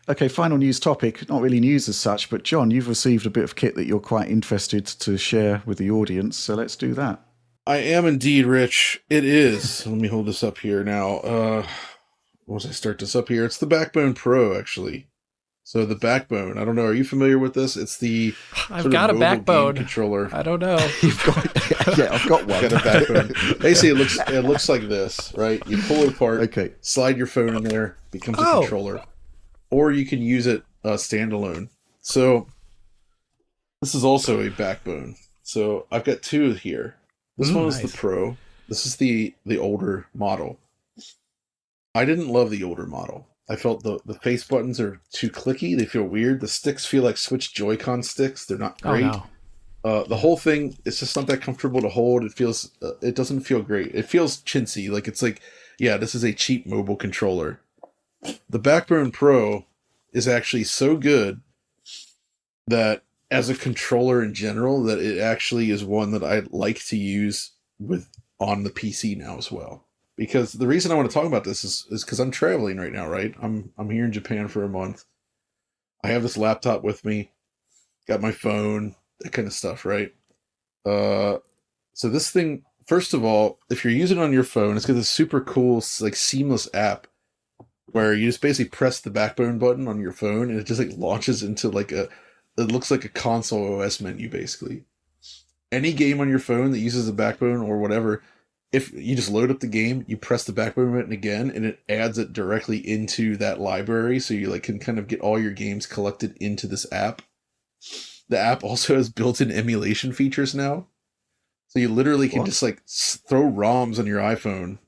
Okay, final news topic. Not really news as such, but John, you've received a bit of kit that you're quite interested to share with the audience, so let's do that. I am indeed, Rich. It is. Let me hold this up here now. Once I start this up here, it's the Backbone Pro, actually. So the Backbone, I don't know, are you familiar with this? It's the I've sort of got a mobile game backbone. controller. I don't know. You've got, yeah, I've got one. Got a Backbone. Basically, it looks like this, right? You pull it apart, Okay. slide your phone in there, becomes a Oh, controller, or you can use it standalone. So this is also a Backbone. So I've got two here. This one is the nice. Pro. This is the older model. I didn't love the older model. I felt the face buttons are too clicky. They feel weird. The sticks feel like Switch Joy-Con sticks. They're not Oh great. no. The whole thing is just not that comfortable to hold. It doesn't feel great. It feels chintzy. Like it's like, yeah, this is a cheap mobile controller. The Backbone Pro is actually so good that as a controller in general, that it actually is one that I like to use with on the PC now as well. Because the reason I want to talk about this is because I'm traveling right now, right? I'm here in Japan for a month. I have this laptop with me, got my phone, that kind of stuff, right? Uh, so this thing, first of all, if you're using it on your phone, it's got this super cool, like seamless app where you just basically press the Backbone button on your phone and it just like launches into like it looks like a console OS menu basically. Any game on your phone that uses the Backbone or whatever, if you just load up the game, you press the Backbone button again and it adds it directly into that library, so you like can kind of get all your games collected into this app. The app also has built-in emulation features now. So you literally can What? just like throw ROMs on your iPhone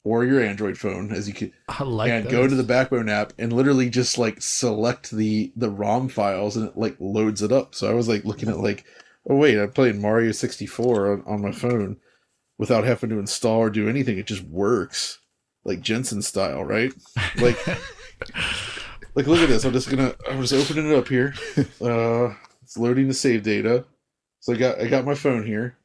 or your Android phone as you could, I like and go to the those. Backbone app and literally just like select the ROM files and it like loads it up. So I was like looking at like, oh wait, I'm playing Mario 64 on my phone without having to install or do anything. It just works like Jensen style, right? Like like look at this. I'm just opening it up here. It's loading the save data. So I got my phone here.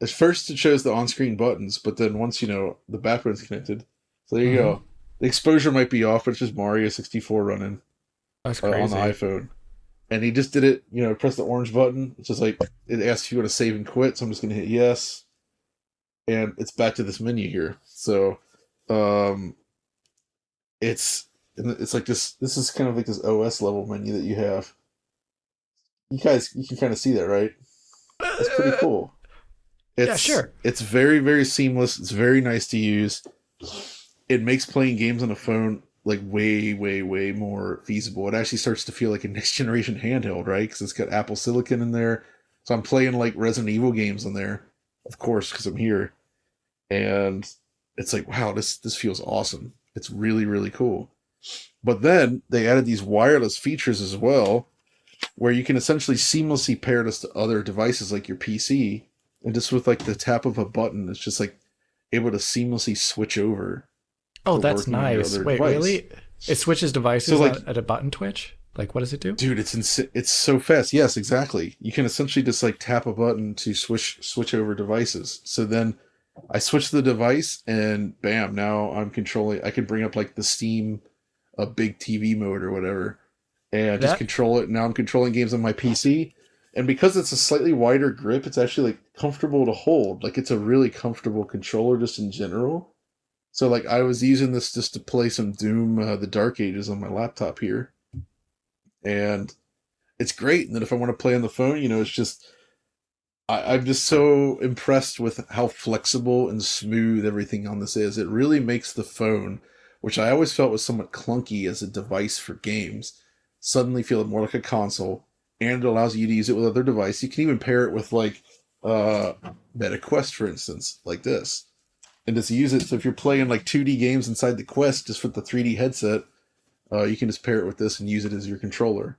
At first it shows the on-screen buttons, but then once the backbone's connected, so there you hmm go. The exposure might be off, but it's just Mario 64 running That's on the crazy. iPhone. And he just did it, press the orange button. It's just like it asks if you want to save and quit, so I'm just gonna hit yes, and it's back to this menu here. So, um, it's like this. This is kind of like this OS level menu that you have. You can kind of see that, right? That's pretty cool. Yeah, sure. It's very very seamless. It's very nice to use. It makes playing games on a phone like way way way more feasible. It actually starts to feel like a next generation handheld, right? Because it's got Apple Silicon in there. So I'm playing like Resident Evil games on there, of course, because I'm here, and it's like wow, this feels awesome. It's really really cool. But then they added these wireless features as well, where you can essentially seamlessly pair this to other devices like your PC, and just with like the tap of a button, it's just like able to seamlessly switch over Oh, to that's working on your nice. other Wait, device. really? It switches So devices like, at a button twitch? Like, what does it do? dude, it's so fast. Yes, exactly. You can essentially just like tap a button to switch over devices. So then I switch the device and bam, now I'm controlling. I can bring up like the Steam a big TV mode or whatever, and just That control it. Now I'm controlling games on my PC, and because it's a slightly wider grip, it's actually like comfortable to hold. Like it's a really comfortable controller just in general. So like I was using this just to play some Doom, the Dark Ages on my laptop here, and it's great. And then if I want to play on the phone, it's just I'm just so impressed with how flexible and smooth everything on this is. It really makes the phone, which I always felt was somewhat clunky as a device for games, suddenly feel more like a console, and it allows you to use it with other devices. You can even pair it with like uh Meta Quest, for instance, like this. And just use it. So if you're playing like 2D games inside the Quest just with the 3D headset, you can just pair it with this and use it as your controller,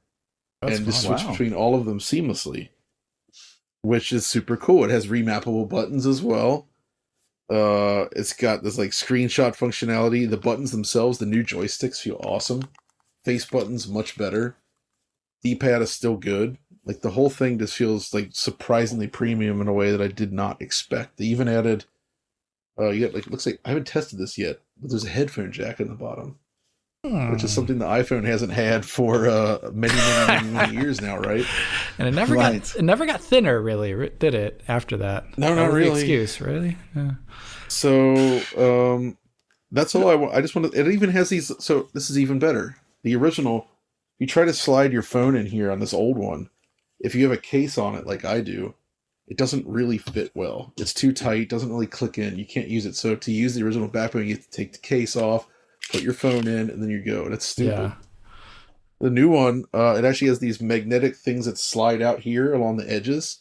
that's and just fun. switch Wow. between all of them seamlessly, which is super cool. It has remappable buttons as well. It's got this like screenshot functionality. The buttons themselves, the new joysticks feel awesome. Face buttons much better. D-pad is still good. Like the whole thing just feels like surprisingly premium in a way that I did not expect. They even added, you got like looks like I haven't tested this yet, but there's a headphone jack in the bottom. which is something the iPhone hasn't had for many years now, right? And it never got thinner, really, did it? After that, No, that not was the really. excuse, really. Yeah. So that's all I want. I just want to. It even has these. So this is even better. The original. You try to slide your phone in here on this old one. If you have a case on it, like I do, it doesn't really fit well. It's too tight. Doesn't really click in. You can't use it. So to use the original backbone, you have to take the case off, put your phone in, and then you go. And it's stupid. Yeah. The new one, it actually has these magnetic things that slide out here along the edges.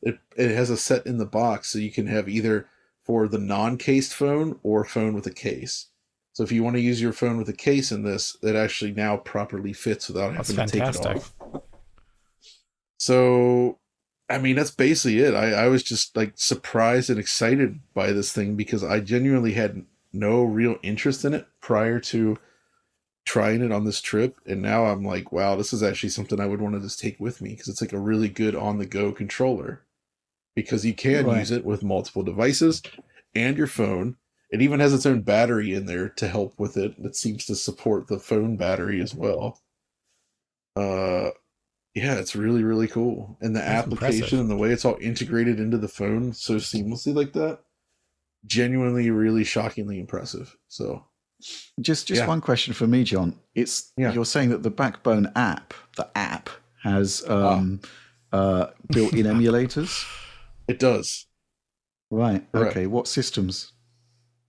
It has a set in the box, so you can have either for the non-cased phone or phone with a case. So if you want to use your phone with a case in this, it actually now properly fits without having to take it off. So, I mean, that's basically it. I was just like surprised and excited by this thing because I genuinely had no real interest in it prior to trying it on this trip. And now I'm like, wow, this is actually something I would want to just take with me because it's like a really good on-the-go controller. Because you can use it with multiple devices and your phone. It even has its own battery in there to help with it. That seems to support the phone battery as well. Yeah, it's really, really cool. And the That's application impressive. and the way it's all integrated into the phone so seamlessly like that, genuinely, really shockingly impressive. So, Just one question for me, John. You're saying that the Backbone app, has built-in emulators? It does. Right. Correct. Okay. What systems?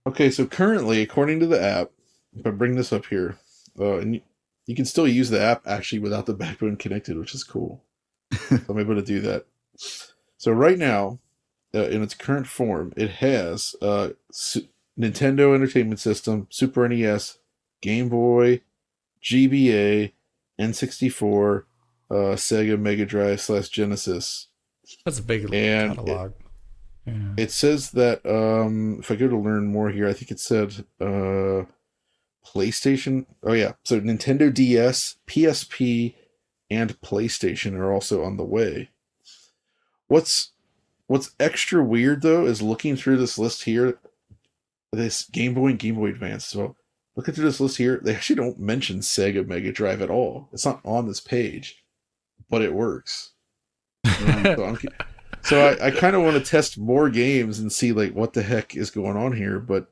Okay, so currently, according to the app, if I bring this up here, and you can still use the app actually without the backbone connected, which is cool. So I'm able to do that. So right now, in its current form, it has Nintendo Entertainment System, Super NES, Game Boy, GBA, N64, Sega Mega Drive / Genesis. That's a big And catalog. It says that if I go to learn more here, I think it said PlayStation. Oh yeah, so Nintendo DS, PSP, and PlayStation are also on the way. What's extra weird though is looking through this list here, this Game Boy and Game Boy Advance. So looking through this list here, they actually don't mention Sega Mega Drive at all. It's not on this page, but it works. So I kind of want to test more games and see like what the heck is going on here. But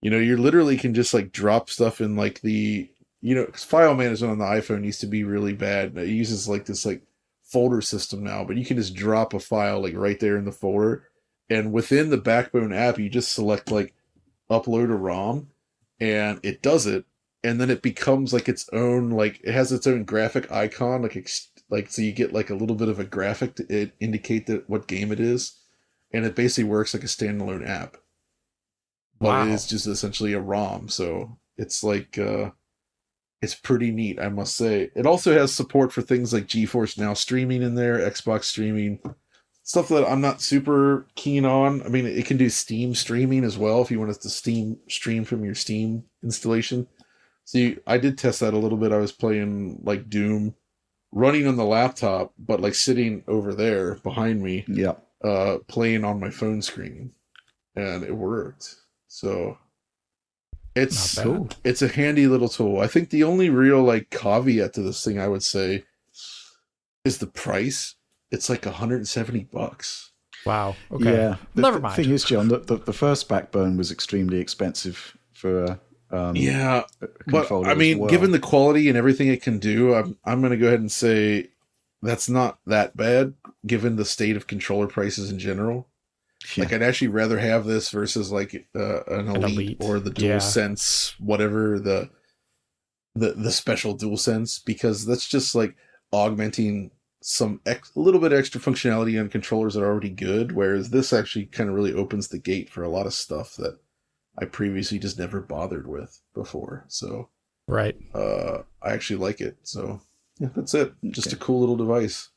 you literally can just like drop stuff in like the because file management on the iPhone used to be really bad. It uses like this like folder system now, but you can just drop a file like right there in the folder, and within the Backbone app, you just select like upload a ROM, and it does it, and then it becomes like its own like it has its own graphic icon like so you get like a little bit of a graphic to indicate that what game it is, and it basically works like a standalone app. But Wow. it is just essentially a ROM, so it's like it's pretty neat, I must say. It also has support for things like GeForce Now streaming in there, Xbox streaming, stuff that I'm not super keen on. I mean, it can do Steam streaming as well if you want it to stream from your Steam installation. See, I did test that a little bit. I was playing like Doom, running on the laptop, but like sitting over there behind me, playing on my phone screen, and it worked. So it's a handy little tool. I think the only real like caveat to this thing I would say is the price. It's like $170. Wow. Okay. Yeah. Never The mind. thing is, John, the first Backbone was extremely expensive for yeah, but I as mean, well. given the quality and everything it can do, I'm going to go ahead and say that's not that bad, given the state of controller prices in general. Yeah. Like, I'd actually rather have this versus like an Elite or the DualSense, whatever the special DualSense, because that's just like augmenting a little bit extra functionality on controllers that are already good. Whereas this actually kind of really opens the gate for a lot of stuff that I previously just never bothered with before. So, right. I actually like it. So, yeah, that's it. Just a cool little device.